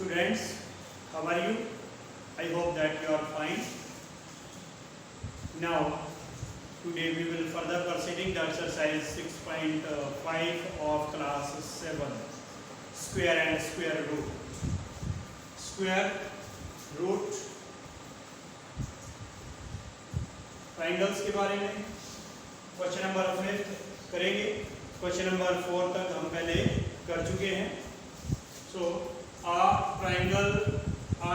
Students, how are you? I hope that you are fine. Now, today we will further proceeding the exercise 6.5 of class 7, square and square root. Square root triangles के बारे में question number 5 करेंगे। Question number 4 तक हम पहले कर चुके हैं। सो a triangle a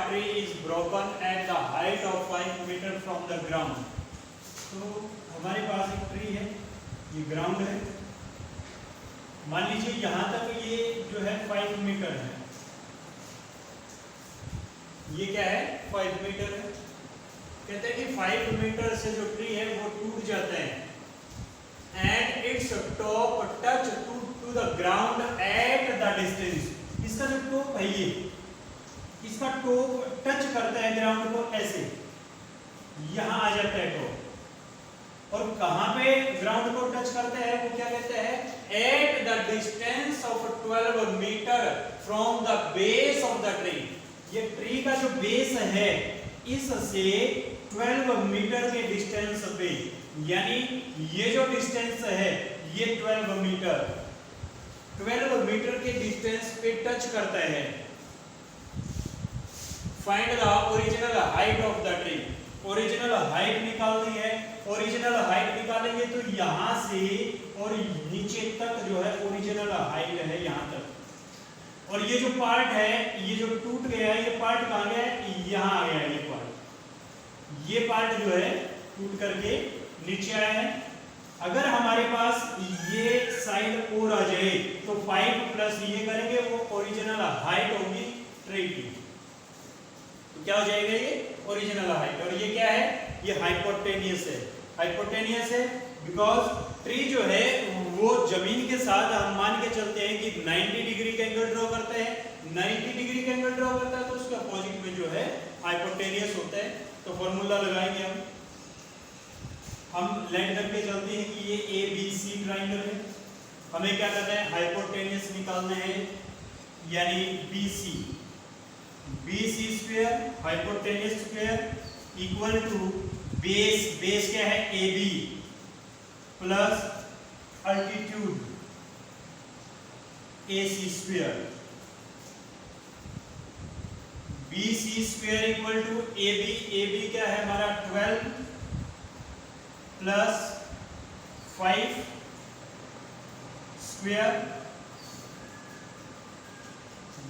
tree is broken at the height of 5 meter from the ground। तो हमारे पास एक ट्री है, ये ग्राउंड है। मान लीजिए यहाँ तक ये जो है 5 मीटर है, ये क्या है 5 मीटर है। कहते हैं कि 5 मीटर से जो ट्री है वो टूट जाता है and its top touch to the ground at the distance. इसका जो टॉप है ये, इसका टॉप टच करता है ग्राउंड को, ऐसे यहां आ जाता है टॉप। और कहां पे ग्राउंड को टच करता है वो क्या कहते हैं, at the distance of 12 metre from the base of the tree. ये ट्री का जो बेस है इससे 12 मीटर के डिस्टेंस पे, यानी ये जो डिस्टेंस है ये 12 मीटर के डिस्टेंस पे टच करता है। Find the original height of the tree. Original height निकालनी है। ओरिजिनल हाइट निकालेंगे तो यहां से और नीचे तक जो है ओरिजिनल हाइट है, यहां तक। और ये जो पार्ट है, ये जो टूट गया है, ये पार्ट कहां गया है, यहां आ गया है। ये पार्ट जो है टूट करके नीचे आया है। अगर हमारे पास ये साइड और आ जाए तो 5 प्लस ये करेंगे, वो ओरिजिनल हाइट होगी ट्री की। तो क्या हो जाएगा, ये ओरिजिनल हाइट। और ये क्या है, ये हाइपोटेनियस है। हाइपोटेनियस है बिकॉज ट्री जो है वो जमीन के साथ हम मान के चलते हैं कि 90 डिग्री का एंगल ड्रॉ करता है। 90 डिग्री का एंगल ड्रॉ करता है तो उसके अपोजिट में जो है हाइपोटेनियस होता है। तो फॉर्मूला लगाएंगे हम लेट करके चलते हैं कि ये ABC ट्राइंगल है। हमें क्या करना है, हाइपोटेनियस निकालना है, यानी BC square hypotenuse square equal to base क्या है AB plus altitude AC square. BC square equal to AB क्या है हमारा 12 plus 5 square.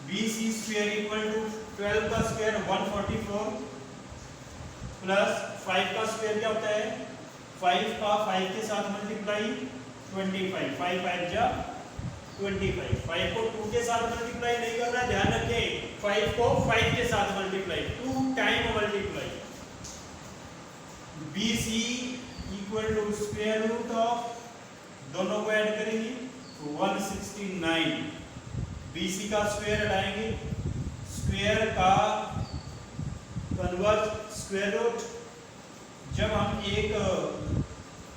BC square equal to 12 का स्क्वायर 144 प्लस 5 का स्क्वायर क्या होता है, 5 का 5 के साथ मल्टीप्लाई 25, 5 5 जा 25। 5 को 2 के साथ मल्टीप्लाई नहीं करना, ध्यान रखें। 5 को 5 के साथ multiply, 2 time multiply. BC equal to square root of, दोनों को ऐड करेंगे 169। BC का स्क्वायर हटाएंगे, स्क्वायर का कन्वर्ट स्क्वायर रूट। जब हम एक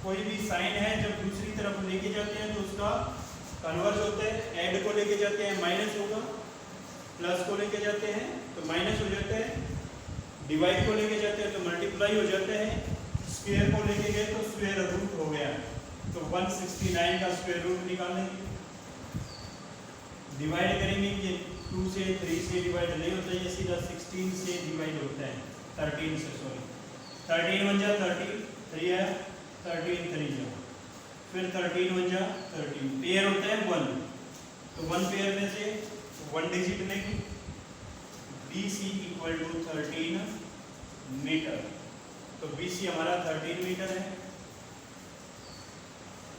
कोई भी साइन है जब दूसरी तरफ लेके जाते हैं तो उसका कन्वर्ज होता है। ऐड को लेके जाते हैं माइनस होगा, प्लस को लेके जाते हैं तो माइनस हो जाता है, डिवाइड को लेके जाते हैं तो मल्टीप्लाई हो जाते हैं, स्क्वायर को लेके गए तो स्क्वायर रूट हो गया। तो 169 का स्क्वायर रूट निकालेंगे, डिवाइड करेंगे। ये 2 से 3 से डिवाइड नहीं होता, ये सीधा 16 से डिवाइड होता है, 13 से, सॉरी 13 1 जा 30, 3 है 13 3 जा, फिर 13 1 जा 13, पेयर होता है 1। तो 1 पेयर में से 1 डिजिट लेंगे। BC equal to 13 metre. तो BC हमारा 13 मीटर है।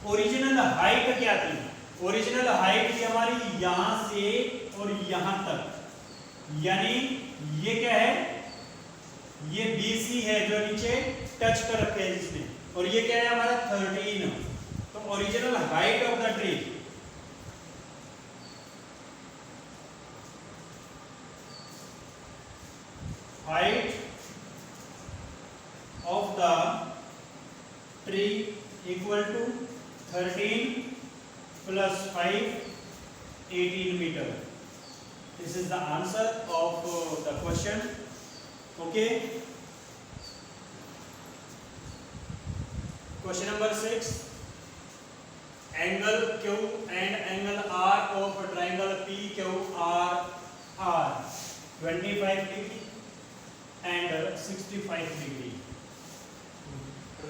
ओरिजिनल हाइट क्या थी, ओरिजिनल हाइट थी हमारी यहां से और यहां तक, यानी ये क्या है, ये BC है जो नीचे टच कर रखे हैं जिसने, और ये क्या है हमारा 13। तो original height of the tree, height of the tree equal to 13 plus 5 18 metre. This is the answer of the question. Okay. Question number 6. Angle Q and angle R of triangle PQR are 25 degree and 65 degree.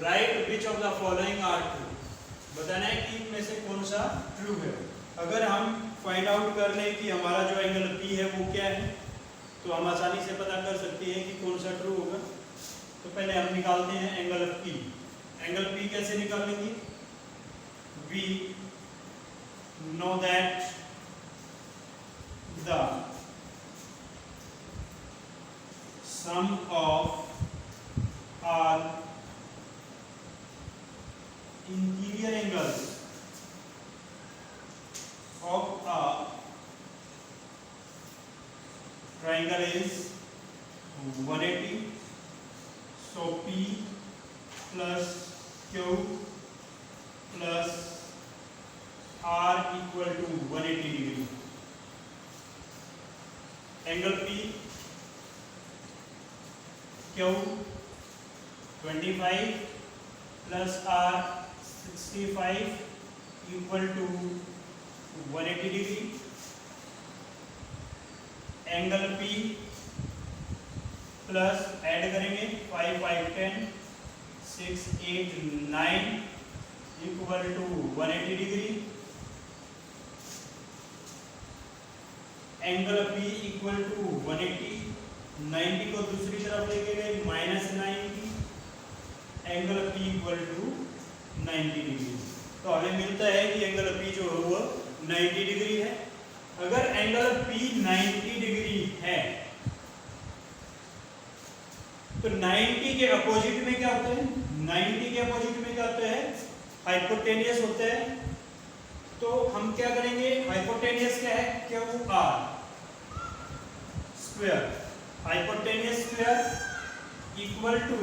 Write which of the following are true. बताना है कि इनमें से कौन सा true है। अगर हम फाइंड आउट कर लें कि हमारा जो एंगल P है वो क्या है, तो हम आसानी से पता कर सकते हैं कि कौन सा ट्रू होगा। तो पहले हम निकालते हैं एंगल P। एंगल P कैसे निकालेंगे? We know that the sum of all interior angles of a triangle is 180. So P plus Q plus R equal to 180 degree. Angle P Q 25 plus R 65 equal to 180 degree. Angle P plus add करेंगे 5 5 10 6 8 9 equal to 180 degree. Angle P equal to 180. 90 को दूसरी तरफ लेके गए -90. Angle P equal to 90 degree. तो हमें मिलता है कि एंगल P जो है वो 90 डिग्री है। अगर एंगल P 90 डिग्री है तो 90 के अपोजिट में क्या होता है? 90 के अपोजिट में क्या होता है? हाइपोटेनियस होता है। तो हम क्या करेंगे? हाइपोटेनियस क्या है? QR square. Hypotenuse square equal to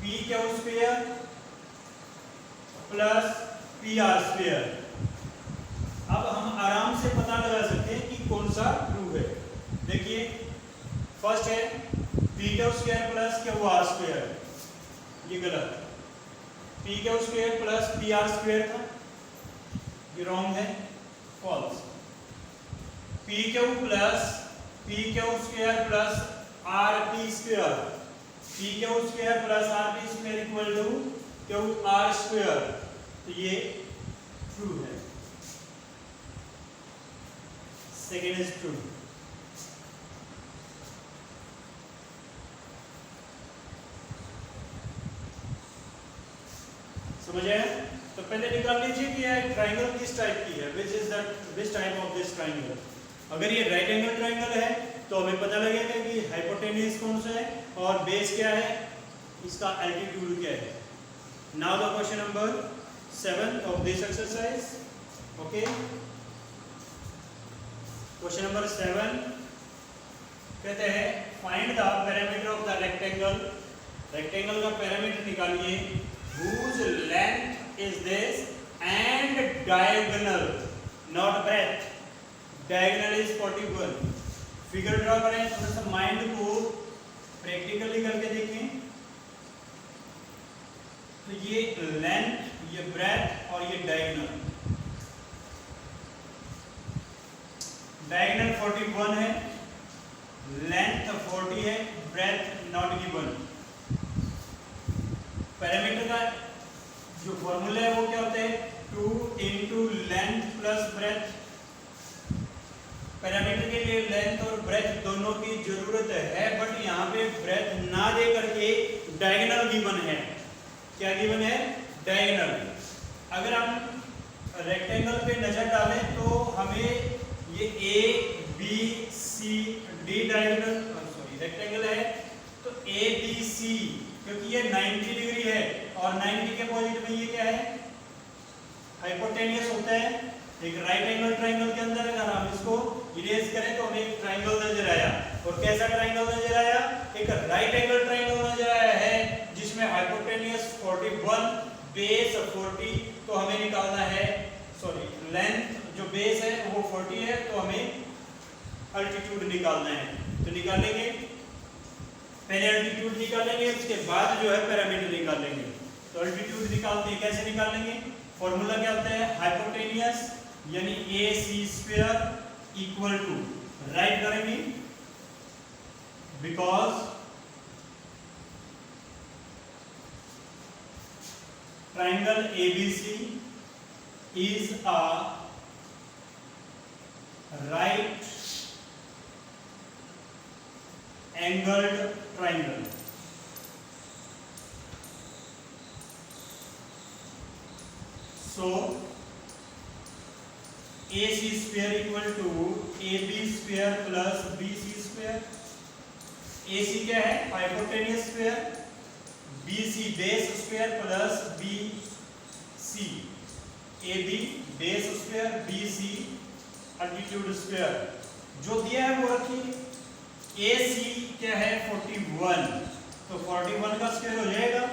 PQ square plus PR square. अब हम आराम से पता लगा सकते हैं कि कौन सा ट्रू है। देखिए फर्स्ट है PQ square plus QR square, ये गलत। PQ square plus PR square था, ये रॉन्ग है, false. PQ square plus RP square, PQ square plus RP square equal to QR square, तो ये ट्रू है। Second is true. समझ आया? तो पहले निकाल लीजिए कि यह ट्राइंगल किस टाइप की है, which type of this triangle. अगर ये राइट एंगल ट्राइंगल है तो हमें पता लगेगा कि हाइपोटेन्यूज कौन सा है और बेस क्या है, इसका एल्टीट्यूड क्या है। Now the question number 7 of this exercise. Okay, question number 7 कहते हैं find the parameter of the rectangle. Rectangle का पैरामीटर निकालिए। whose length is this and diagonal not breadth, diagonal is 41। Figure draw करें, थोड़ा सा mind को practically करके देखें। तो ये लेंथ, ये ब्रेथ और ये डायगोनल। डायगोनल 41 है, लेंथ 40 है, ब्रेथ नॉट गिवन। पैरामीटर का जो फॉर्मूला है वो क्या होता है? 2 into length plus breadth. Parameter के लिए लेंथ और ब्रेथ दोनों की जरूरत है, बट यहाँ पे ब्रेथ ना दे करके डायगोनल गिवन है। क्या गिवन है? डायगोनल। अगर हम रेक्टेंगल पे नजर डालें तो हमें ये ABCD डायगोनल, सॉरी रेक्टेंगल है तो ABC, क्योंकि ये 90 डिग्री है और 90 के अपोजिट में ये क्या है? हाइपोटेनियस होता है। एक राइट एंगल ट्राइंगल के अंदर अगर हम इसको इरेज करें तो हमें एक ट्राइंगल नजर आया। और कैसा ट्राइंगल नजर आया? एक राइट एंगल ट्राइंगल नजर आया है जिसमें हाइपोटेनियस 41, बेस 40। तो हमें निकालना है, सॉरी लेंथ जो बेस है वो 40 है, तो हमें अल्टीट्यूड निकालना है। तो निकालेंगे, पहले अल्टीट्यूड निकालेंगे, उसके बाद जो है पैरामीटर निकालेंगे। तो अल्टीट्यूड निकालते हैं, कैसे निकालेंगे? फॉर्मूला क्या होता है? हाइपोटेनियस यानी AC² इक्वल टू, राइट करेंगे, because triangle ABC is a right angled triangle. So AC² equal to AB² plus BC². AC क्या है? Hypotenuse square, BC base square plus BC, AB base square, BC altitude square. जो दिया है वो रखिए। AC क्या है? 41, तो 41 का स्क्वायर हो जाएगा।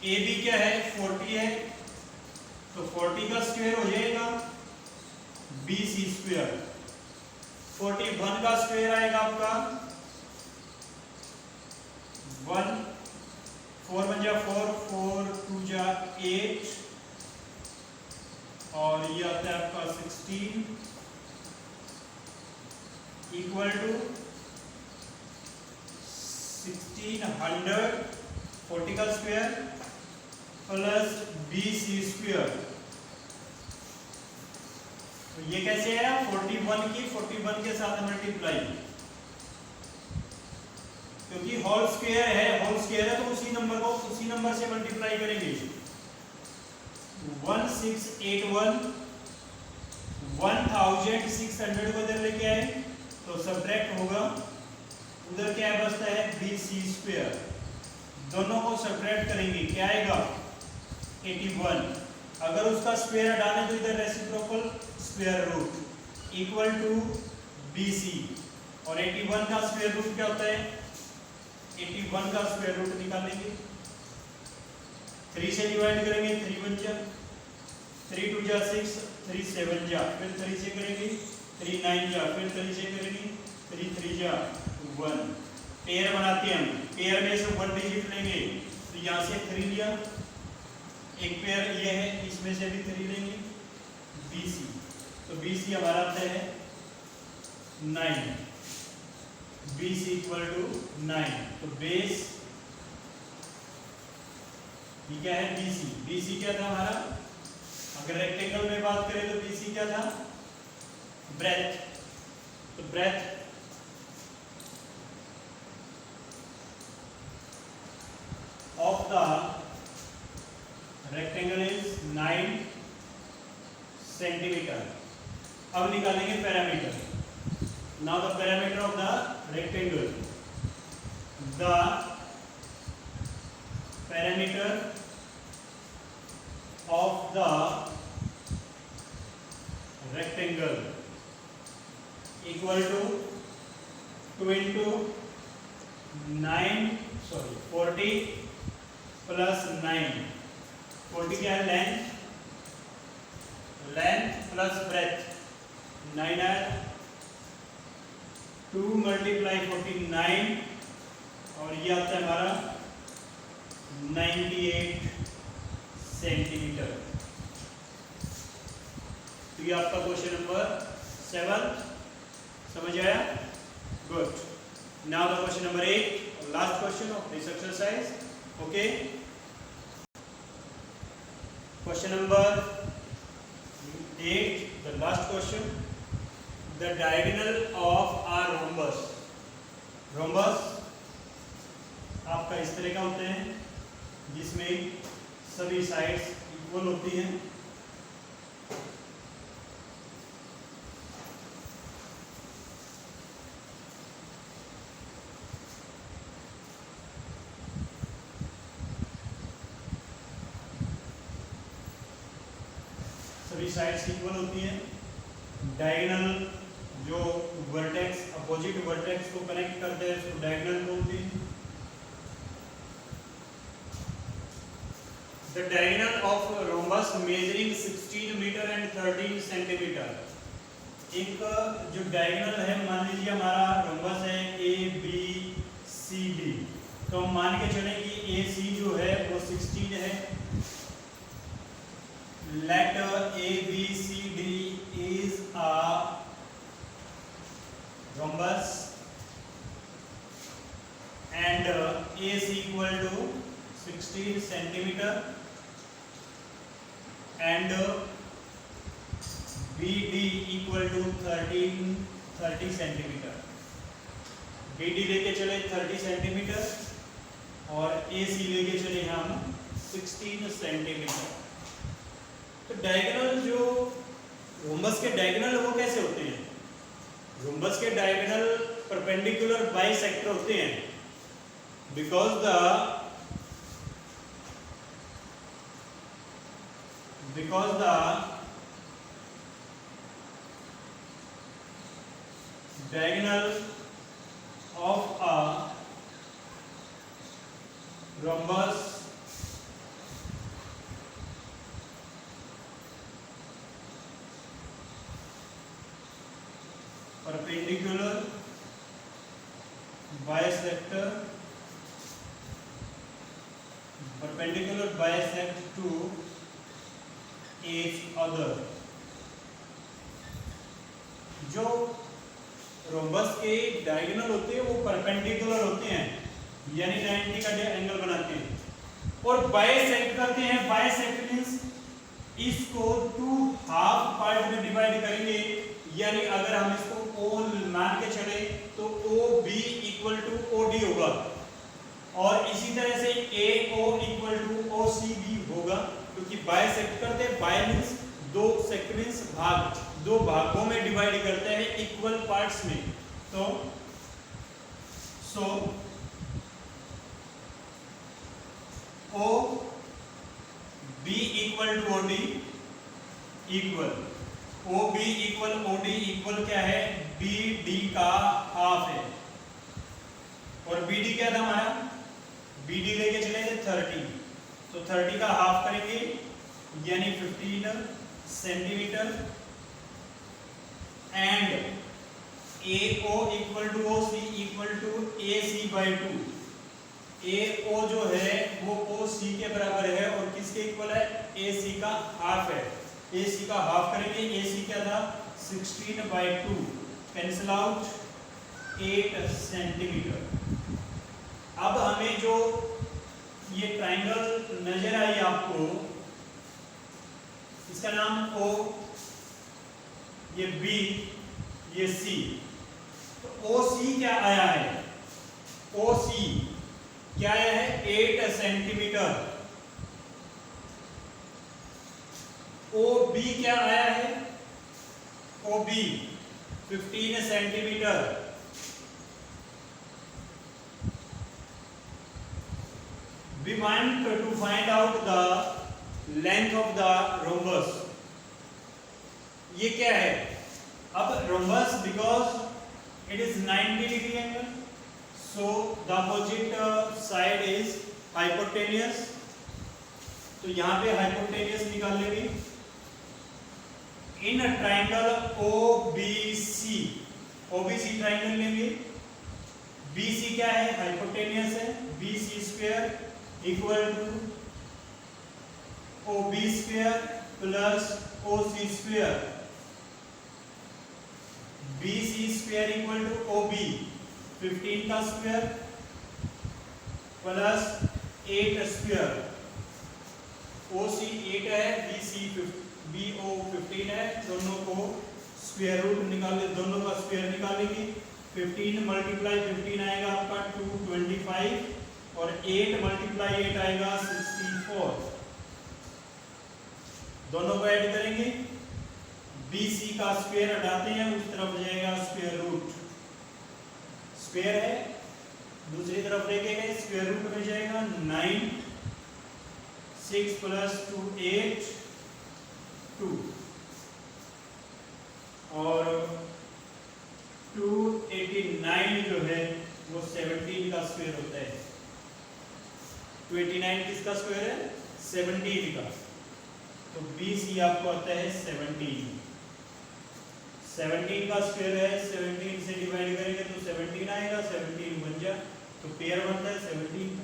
AB क्या है? 40 है, तो 40 का स्क्वायर हो जाएगा। BC², 41 का स्क्वायर आएगा आपका 1, 4 1 जा 4, 4 2 जा 8, और ये आता है आपका 16 इक्वल टू 1600, 40 का स्क्वायर प्लस BC²। तो ये कैसे आया? 41 की 41 के साथ मल्टीप्लाई, क्योंकि होल स्क्वायर है तो उसी नंबर से मल्टीप्लाई करेंगे। 1681, 1600 को इधर लेके आए तो सब्ट्रैक्ट होगा, उधर क्या बचता है? BC²। दोनों को सब्ट्रैक्ट करेंगे, क्या आएगा? 81। अगर उसका स्क्वायर हटाने तो इधर reciprocal square root equal to BC, और 81 का स्क्वायर रूट क्या होता है? 81 का स्क्वायर रूट निकालेंगे, 3 से डिवाइड करेंगे, 3 1 जा, 3 2 जा 6, 3 7 जा, फिर 3 से करेंगे, 3 9 जा, फिर 3 से करेंगे, 3 3 जा 1। पेयर बनाते हैं हम, पेयर में से 1 डिजिट लेंगे, तो यहाँ से 3 लिया, एक पेयर ये है, इसमें से भी 3 लेंगे, BC। तो BC हमारा आता है 9, BC इक्वल टू 9। तो बेस ये क्या है? BC। BC क्या था हमारा? अगर रेक्टेंगल में बात करें तो BC क्या था? ब्रेथ। तो breadth of the rectangle is 9 centimetre. अब निकालेंगे parameter. Now the parameter of the rectangle, the parameter of the rectangle equal to 2 into 9, 40 plus 9। 40 क्या है? लेंथ प्लस ब्रेथ, 9 है, 2 मल्टीप्लाई 49, और ये आता है हमारा 98 सेंटीमीटर। तो ये आपका क्वेश्चन नंबर 7 समझ आया? Good. Now the question number 8, last question of this exercise. Okay, question number 8, the last question, the diagonal of a rhombus. Rhombus आपका इस तरह का होते हैं जिसमें सभी साइड्स इक्वल होती हैं। सभी साइड्स इक्वल होती हैं। डायगोनल जो वर्टेक्स अपोजिट वर्टेक्स को कनेक्ट करते हैं उसको डायगोनल बोलते हैं। The diagonal of rhombus measuring 16 meter and 13 centimeter एक जो डायगोनल है, मान लीजिए हमारा रोम्बस है ए बी सी डी, तो हम मान के चलें कि ए सी जो है वो 16 है। Let A B C D is a rhombus and AC equal to 16 centimeter and BD equal to 30 centimeter। BD लेके चले 30 सेंटीमीटर और AC लेके चले हम 16 सेंटीमीटर। तो डायगोनल जो रोम्बस के डायगोनल वो कैसे होते हैं? रोम्बस के डायगोनल परपेंडिकुलर बाइसेक्टर होते हैं because the diagonal of a rhombus perpendicular bisect to each other। जो रोम्बस के डायगोनल होते हैं वो परपेंडिकुलर होते हैं, यानी 90 का एंगल बनाते हैं, और बाइसेक्ट करते हैं। बाइसेक्ट मींस इसको टू हाफ पार्ट में डिवाइड करेंगे, यानी अगर हम इसको ओ मान के चले तो O B equal to O D होगा, और इसी तरह से ए ओ इक्वल टू ओ सी भी होगा, क्योंकि बाइसेक्ट करते हैं। बाय मींस दो, सेक्ट मींस भाग, दो भागों में डिवाइड करते हैं इक्वल पार्ट्स में। तो so O B equal to O D equal O B equal O D equal क्या है? बी डी का हाफ है, और बी डी क्या था हमारा? बी डी लेके चले थे 30, तो 30 का हाफ करेंगे यानी 15 centimetre, and A O equal to O C equal to A C by 2। A O जो है वो ओ सी के बराबर है, और किसके इक्वल है? ए सी का हाफ है। ए सी का हाफ करेंगे, ए सी क्या था? 16 बाई 2, कैंसिल आउट 8 सेंटीमीटर। अब हमें जो ये ट्राइंगल नजर आई आपको, इसका नाम O, ये B, ये C। तो OC क्या आया है? OC क्या आया है? 8 सेंटीमीटर। OB क्या आया है? OB 15 centimetre. We want to find out the length of the rhombus। ये क्या है? अब rhombus because it is 90 degree angle, so the opposite side is hypotenuse। तो यहाँ पे hypotenuse निकाल लेंगे। In a triangle OBC, OBC triangle लेंगे। BC क्या है? hypotenuse है, BC square equal to OB square plus OC square. BC square equal to OB 15 का स्क्वायर प्लस 8 स्क्वायर। OC 8 है, BO 15 है, दोनों को स्क्वायर रूट निकाले, दोनों का स्क्वायर निकालेंगे। 15 मल्टीप्लाई 15 आएगा आपका 225, और 8 मल्टीप्लाई 8 आएगा 64। दोनों को ऐड करेंगे, BC का स्क्वायर हटाते हैं, उस तरफ जाएगा स्क्वायर रूट। स्क्वायर है, दूसरी तरफ लेके गए, स्क्वायर रूट में जाएगा 9, 6 प्लस 2 8 2, और 289 जो है वो 17 का स्क्वायर होता है। 289 किसका स्क्वायर है? 17 का। तो BC आपको आता है 17 17 का स्क्वायर है, 17 से डिवाइड करेंगे तो 17 आएगा, 17 बन जाए तो पेयर बनता है 17 का।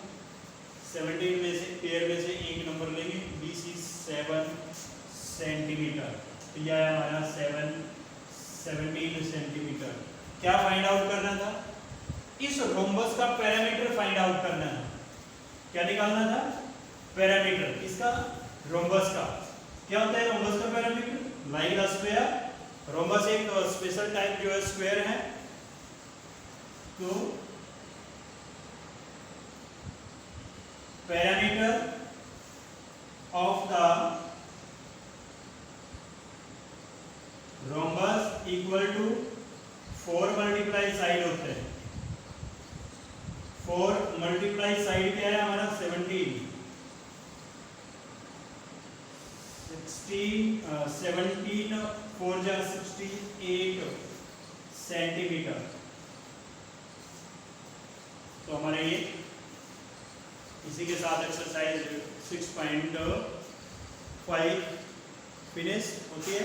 17 में से पेयर में से एक नंबर लेंगे, BC 7 सेंटीमीटर, तो यह है हमारा 17 सेंटीमीटर। क्या फाइंड आउट करना था? इस रोम्बस का पैरामीटर फाइंड आउट करना है। क्या निकालना था? पैरामीटर इसका, रोम्बस का। क्या होता है रोम्बस का parameter? Like the square. Rhombus एक स्पेशल टाइप जो है स्क्वायर है, तो parameter of the rhombus equal to 4 multiply side होते हैं। 4 मल्टीप्लाई साइड क्या है हमारा? 17 4 जा 68 सेंटीमीटर। तो हमारे ये इसी के साथ एक्सरसाइज 6.5 फिनिश होती है।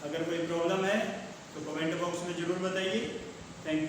अगर कोई प्रॉब्लम है तो कमेंट बॉक्स में जरूर बताइए। Thank you.